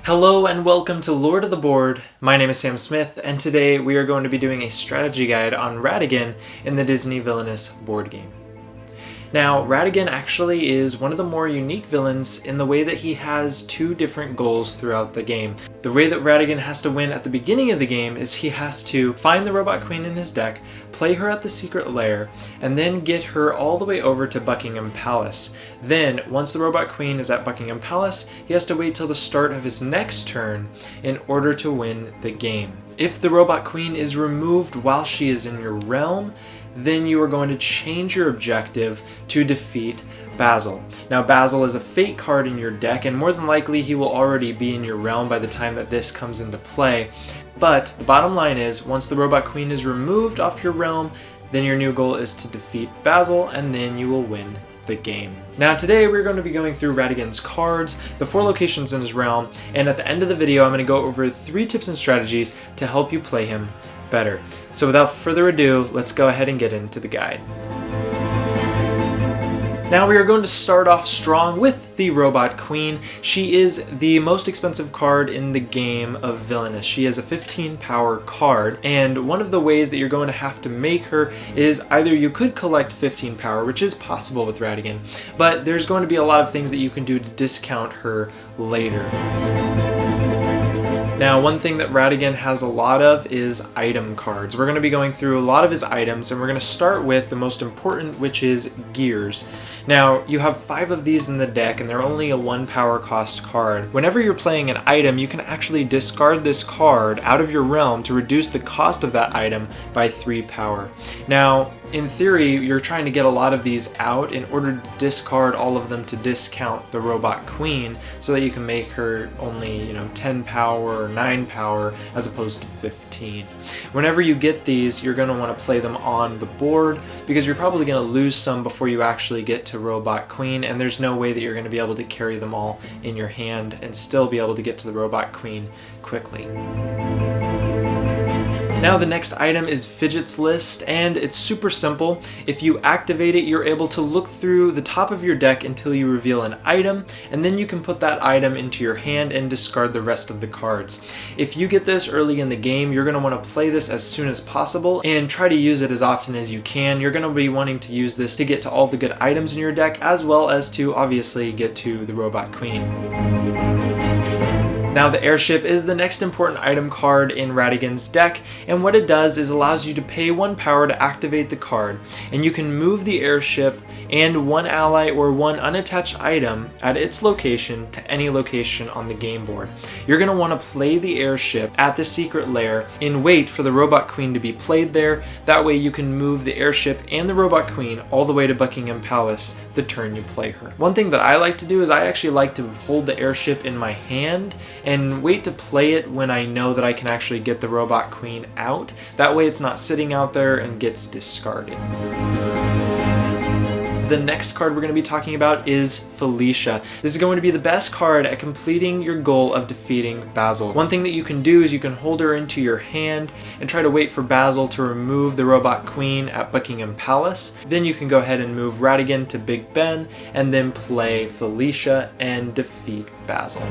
Hello and welcome to Lord of the Board. My name is Sam Smith, and today we are going to be doing a strategy guide on Ratigan in the Disney Villainous board game. Now, Ratigan actually is one of the more unique villains in the way that he has two different goals throughout the game. The way that Ratigan has to win at the beginning of the game is he has to find the Robot Queen in his deck, play her at the secret lair, and then get her all the way over to Buckingham Palace. Then, once the Robot Queen is at Buckingham Palace, he has to wait till the start of his next turn in order to win the game. If the Robot Queen is removed while she is in your realm, then you are going to change your objective to defeat Basil. Now, Basil is a fate card in your deck, and more than likely he will already be in your realm by the time that this comes into play. But the bottom line is, once the Robot Queen is removed off your realm, then your new goal is to defeat Basil, and then you will win the game. Now today we're going to be going through Ratigan's cards, the 4 locations in his realm, and at the end of the video I'm going to go over 3 tips and strategies to help you play him better. So without further ado, let's go ahead and get into the guide. Now we are going to start off strong with the Robot Queen. She is the most expensive card in the game of Villainous. She is a 15 power card, and one of the ways that you're going to have to make her is either you could collect 15 power, which is possible with Ratigan, but there's going to be a lot of things that you can do to discount her later. Now, one thing that Ratigan has a lot of is item cards. We're going to be going through a lot of his items, and we're going to start with the most important, which is gears. Now, you have 5 of these in the deck, and they're only a 1 power cost card. Whenever you're playing an item, you can actually discard this card out of your realm to reduce the cost of that item by 3 power. Now, in theory, you're trying to get a lot of these out in order to discard all of them to discount the Robot Queen so that you can make her only, 10 power or 9 power as opposed to 15. Whenever you get these, you're going to want to play them on the board because you're probably going to lose some before you actually get to Robot Queen, and there's no way that you're going to be able to carry them all in your hand and still be able to get to the Robot Queen quickly. Now the next item is Fidget's List, and it's super simple. If you activate it, you're able to look through the top of your deck until you reveal an item, and then you can put that item into your hand and discard the rest of the cards. If you get this early in the game, you're going to want to play this as soon as possible and try to use it as often as you can. You're going to be wanting to use this to get to all the good items in your deck, as well as to obviously get to the Robot Queen. Now the airship is the next important item card in Ratigan's deck, and what it does is allows you to pay 1 power to activate the card, and you can move the airship and 1 ally or 1 unattached item at its location to any location on the game board. You're going to want to play the airship at the secret lair and wait for the Robot Queen to be played there. That way you can move the airship and the Robot Queen all the way to Buckingham Palace the turn you play her. One thing that I like to do is I actually like to hold the airship in my hand and wait to play it when I know that I can actually get the Robot Queen out. That way it's not sitting out there and gets discarded. The next card we're going to be talking about is Felicia. This is going to be the best card at completing your goal of defeating Basil. One thing that you can do is you can hold her into your hand and try to wait for Basil to remove the Robot Queen at Buckingham Palace. Then you can go ahead and move Ratigan to Big Ben and then play Felicia and defeat Basil.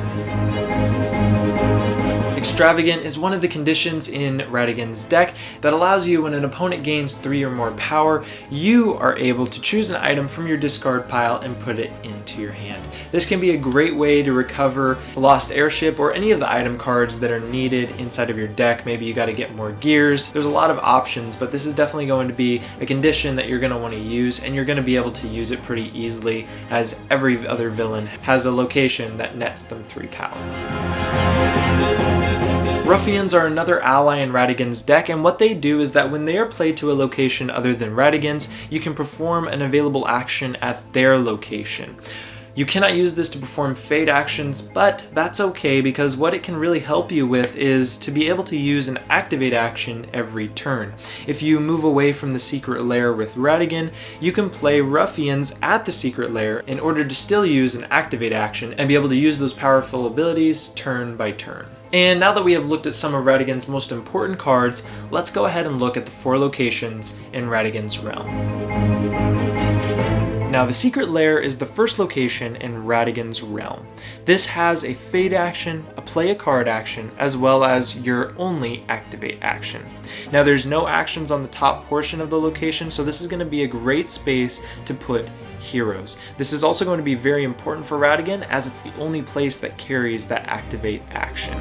Extravagant is one of the conditions in Ratigan's deck that allows you, when an opponent gains 3 or more power, you are able to choose an item from your discard pile and put it into your hand. This can be a great way to recover a lost airship or any of the item cards that are needed inside of your deck. Maybe you got to get more gears. There's a lot of options, but this is definitely going to be a condition that you're going to want to use, and you're going to be able to use it pretty easily, as every other villain has a location that nets them 3 power. Ruffians are another ally in Ratigan's deck, and what they do is that when they are played to a location other than Ratigan's, you can perform an available action at their location. You cannot use this to perform fade actions, but that's okay because what it can really help you with is to be able to use an activate action every turn. If you move away from the secret lair with Ratigan, you can play Ruffians at the secret lair in order to still use an activate action and be able to use those powerful abilities turn by turn. And now that we have looked at some of Ratigan's most important cards, let's go ahead and look at the 4 locations in Ratigan's realm. Now, the secret lair is the first location in Ratigan's realm. This has a fade action, a play a card action, as well as your only activate action. Now, there's no actions on the top portion of the location, so this is going to be a great space to put heroes. This is also going to be very important for Ratigan, as it's the only place that carries that activate action.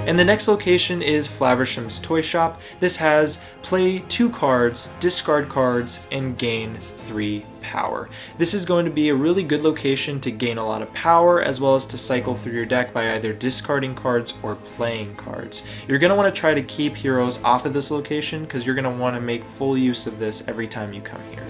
And the next location is Flaversham's Toy Shop. This has play 2 cards, discard cards, and gain 3 power. This is going to be a really good location to gain a lot of power, as well as to cycle through your deck by either discarding cards or playing cards. You're going to want to try to keep heroes off of this location, because you're going to want to make full use of this every time you come here.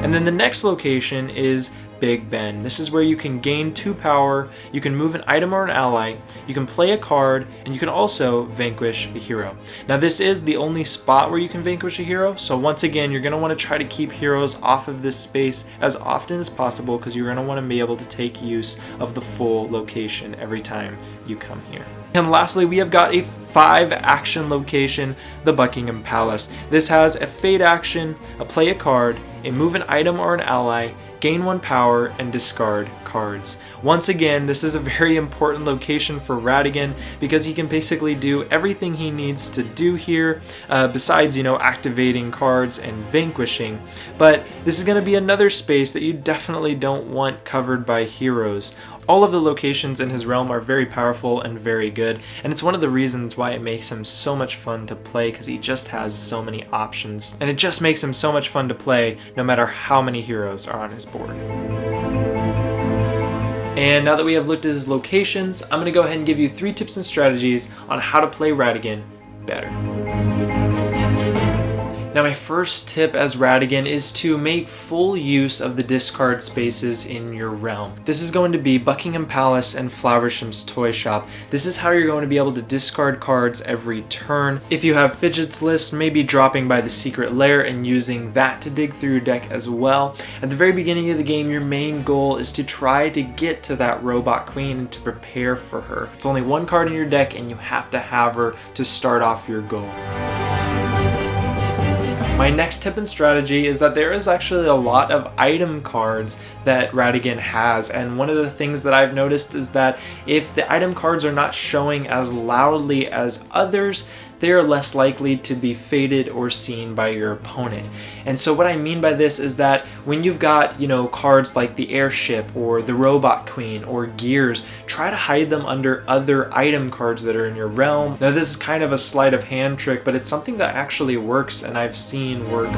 And then the next location is Big Ben. This is where you can gain 2 power, you can move an item or an ally, you can play a card, and you can also vanquish a hero. Now, this is the only spot where you can vanquish a hero, so once again, you're going to want to try to keep heroes off of this space as often as possible, because you're going to want to be able to take use of the full location every time you come here. And lastly, we have got a 5 action location, the Buckingham Palace. This has a fade action, a play a card, a move an item or an ally, gain 1 power, and discard cards. Once again, this is a very important location for Ratigan, because he can basically do everything he needs to do here, besides, activating cards and vanquishing. But this is going to be another space that you definitely don't want covered by heroes. All of the locations in his realm are very powerful and very good, and it's one of the reasons why it makes him so much fun to play, because he just has so many options, and it just makes him so much fun to play no matter how many heroes are on his board. And now that we have looked at his locations, I'm going to go ahead and give you 3 tips and strategies on how to play Ratigan better. Now, my first tip as Ratigan is to make full use of the discard spaces in your realm. This is going to be Buckingham Palace and Flaversham's Toy Shop. This is how you're going to be able to discard cards every turn. If you have Fidget's List, maybe dropping by the secret lair and using that to dig through your deck as well. At the very beginning of the game, your main goal is to try to get to that Robot Queen and to prepare for her. It's only 1 card in your deck, and you have to have her to start off your goal. My next tip and strategy is that there is actually a lot of item cards that Ratigan has, and one of the things that I've noticed is that if the item cards are not showing as loudly as others, they are less likely to be faded or seen by your opponent. And so what I mean by this is that when you've got, cards like the airship or the Robot Queen or gears, try to hide them under other item cards that are in your realm. Now, this is kind of a sleight of hand trick, but it's something that actually works, and I've seen work.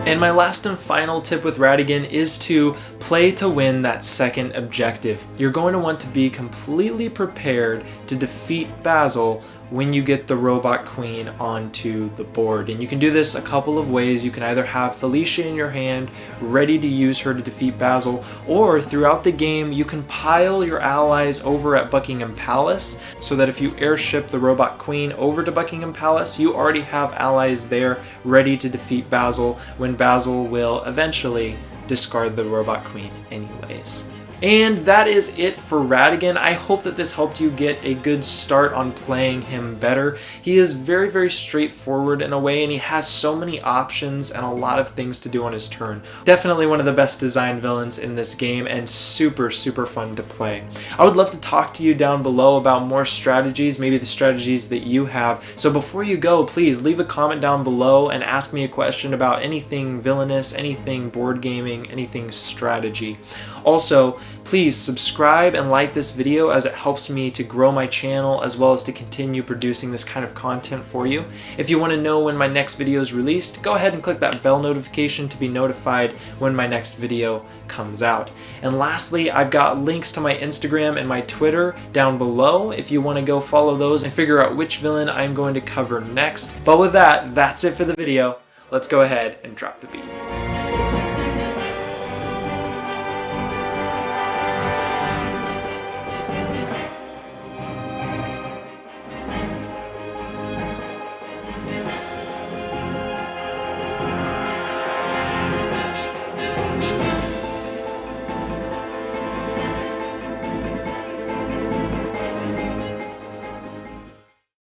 And my last and final tip with Ratigan is to play to win that second objective. You're going to want to be completely prepared to defeat Basil when you get the Robot Queen onto the board. And you can do this a couple of ways. You can either have Felicia in your hand, ready to use her to defeat Basil, or throughout the game you can pile your allies over at Buckingham Palace, so that if you airship the Robot Queen over to Buckingham Palace, you already have allies there ready to defeat Basil, when Basil will eventually discard the Robot Queen anyways. And that is it for Ratigan. I hope that this helped you get a good start on playing him better. He is very, very straightforward in a way, and he has so many options and a lot of things to do on his turn. Definitely one of the best designed villains in this game, and super, super fun to play. I would love to talk to you down below about more strategies, maybe the strategies that you have. So before you go, please leave a comment down below and ask me a question about anything villainous, anything board gaming, anything strategy. Also, please subscribe and like this video, as it helps me to grow my channel as well as to continue producing this kind of content for you. If you want to know when my next video is released, go ahead and click that bell notification to be notified when my next video comes out. And lastly, I've got links to my Instagram and my Twitter down below if you want to go follow those and figure out which villain I'm going to cover next. But with that, that's it for the video. Let's go ahead and drop the beat.